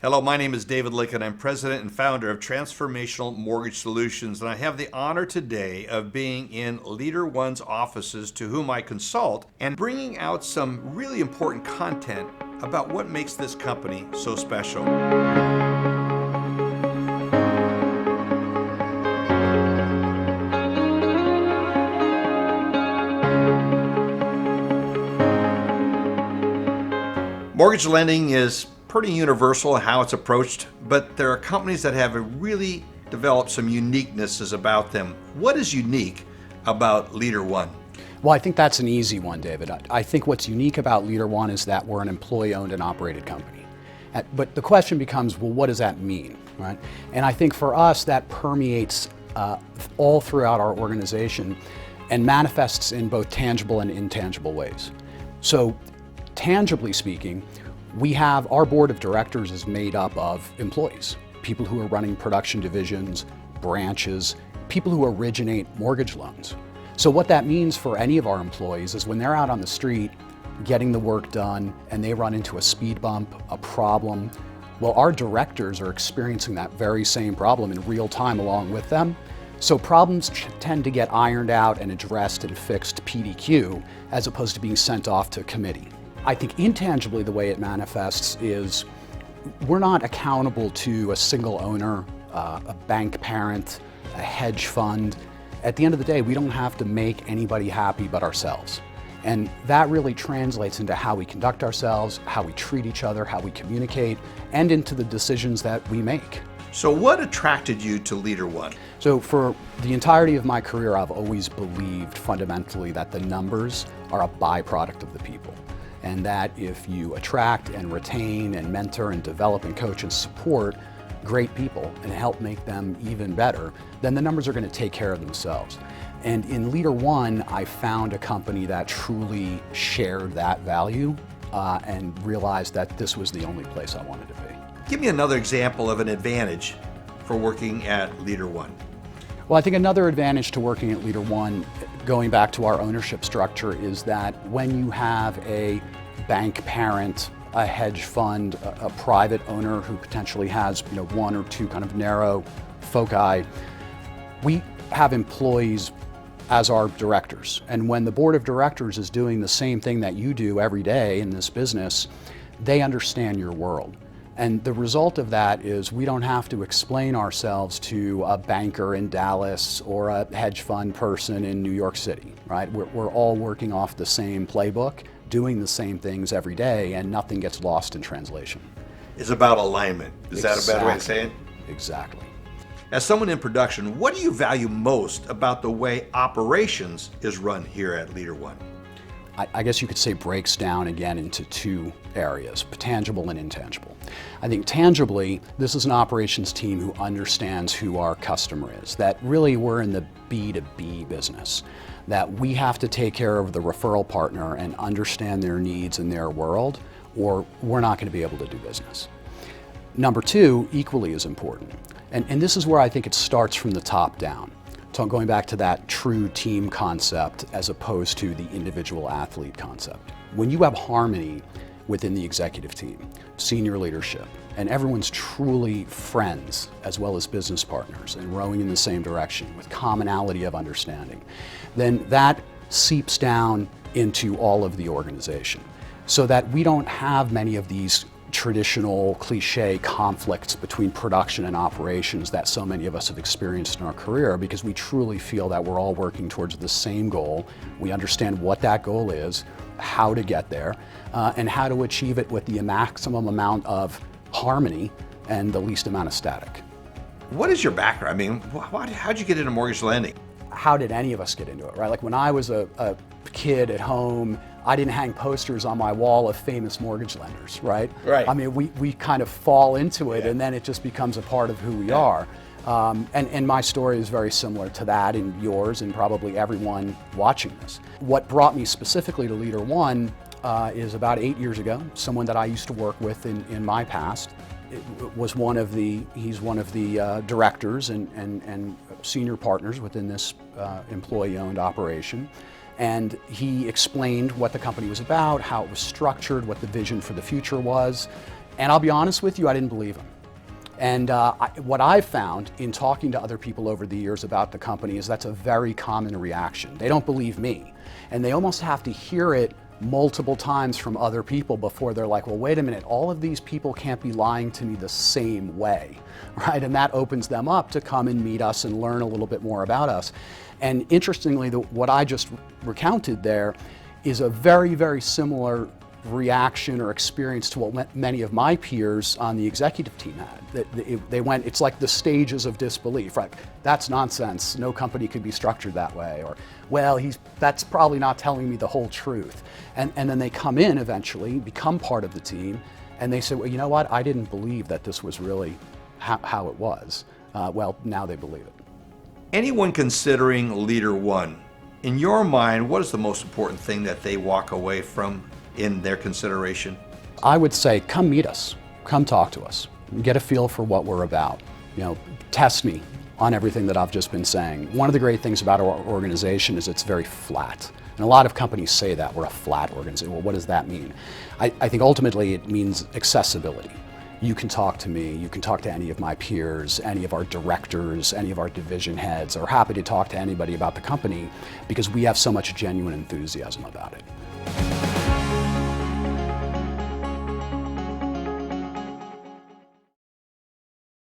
Hello, my name is David Lincoln. I'm president and founder of Transformational Mortgage Solutions, and I have the honor today of being in LeaderOne's offices, to whom I consult, and bringing out some really important content about what makes this company so special. Mortgage lending is pretty universal in how it's approached, but there are companies that have really developed some uniquenesses about them. What is unique about LeaderOne? Well, I think that's an easy one, David. I think what's unique about LeaderOne is that we're an employee-owned and operated company. But the question becomes, well, what does that mean, right? And I think for us, that permeates all throughout our organization and manifests in both tangible and intangible ways. So, tangibly speaking, we have our board of directors is made up of employees, people who are running production divisions, branches, people who originate mortgage loans. So what that means for any of our employees is when they're out on the street getting the work done and they run into a speed bump, a problem, well, our directors are experiencing that very same problem in real time along with them. So problems tend to get ironed out and addressed and fixed PDQ as opposed to being sent off to a committee. I think intangibly the way it manifests is we're not accountable to a single owner, a bank parent, a hedge fund. At the end of the day, we don't have to make anybody happy but ourselves. And that really translates into how we conduct ourselves, how we treat each other, how we communicate, and into the decisions that we make. So what attracted you to LeaderOne? So for the entirety of my career, I've always believed fundamentally that the numbers are a byproduct of the people. And that if you attract and retain and mentor and develop and coach and support great people and help make them even better, then the numbers are going to take care of themselves. And in LeaderOne, I found a company that truly shared that value and realized that this was the only place I wanted to be. Give me another example of an advantage for working at LeaderOne. Well, I think another advantage to working at LeaderOne, going back to our ownership structure, is that when you have a bank parent, a hedge fund, a private owner who potentially has one or two kind of narrow foci, we have employees as our directors. And when the board of directors is doing the same thing that you do every day in this business, they understand your world. And the result of that is we don't have to explain ourselves to a banker in Dallas or a hedge fund person in New York City, right? We're all working off the same playbook, doing the same things every day, and nothing gets lost in translation. It's about alignment. Is that a better way to say it? Exactly. As someone in production, what do you value most about the way operations is run here at LeaderOne? I guess you could say breaks down again into two areas, tangible and intangible. I think tangibly, this is an operations team who understands who our customer is, that really we're in the B2B business, that we have to take care of the referral partner and understand their needs in their world, or we're not going to be able to do business. Number two, equally as important, and this is where I think it starts from the top down. So going back to that true team concept as opposed to the individual athlete concept. When you have harmony within the executive team, senior leadership, and everyone's truly friends as well as business partners and rowing in the same direction with commonality of understanding, then that seeps down into all of the organization so that we don't have many of these traditional cliche conflicts between production and operations that so many of us have experienced in our career, because we truly feel that we're all working towards the same goal. We understand what that goal is, how to get there, and how to achieve it with the maximum amount of harmony and the least amount of static. What is your background? I mean, how'd you get into mortgage lending? How did any of us get into it, right? Like when I was a kid at home, I didn't hang posters on my wall of famous mortgage lenders, right? Right. I mean, we kind of fall into it, and then it just becomes a part of who we are. And my story is very similar to that and yours and probably everyone watching this. What brought me specifically to LeaderOne is about 8 years ago, someone that I used to work with in my past. He's one of the directors and senior partners within this employee-owned operation. And he explained what the company was about, how it was structured, what the vision for the future was. And I'll be honest with you, I didn't believe him. And what I've found in talking to other people over the years about the company is that's a very common reaction. They don't believe me. And they almost have to hear it multiple times from other people before they're like, well, wait a minute, all of these people can't be lying to me the same way, right? And that opens them up to come and meet us and learn a little bit more about us. And interestingly, what I just recounted there is a very, very similar reaction or experience to what many of my peers on the executive team had. They went, it's like the stages of disbelief, right? That's nonsense. No company could be structured that way. Or, well, that's probably not telling me the whole truth. And then they come in eventually, become part of the team, and they say, well, you know what? I didn't believe that this was really how it was. Well, now they believe it. Anyone considering LeaderOne, in your mind, what is the most important thing that they walk away from in their consideration? I would say, come meet us, come talk to us, get a feel for what we're about. You know, test me on everything that I've just been saying. One of the great things about our organization is it's very flat. And a lot of companies say that we're a flat organization. Well, what does that mean? I think ultimately it means accessibility. You can talk to me, you can talk to any of my peers, any of our directors, any of our division heads, or happy to talk to anybody about the company because we have so much genuine enthusiasm about it.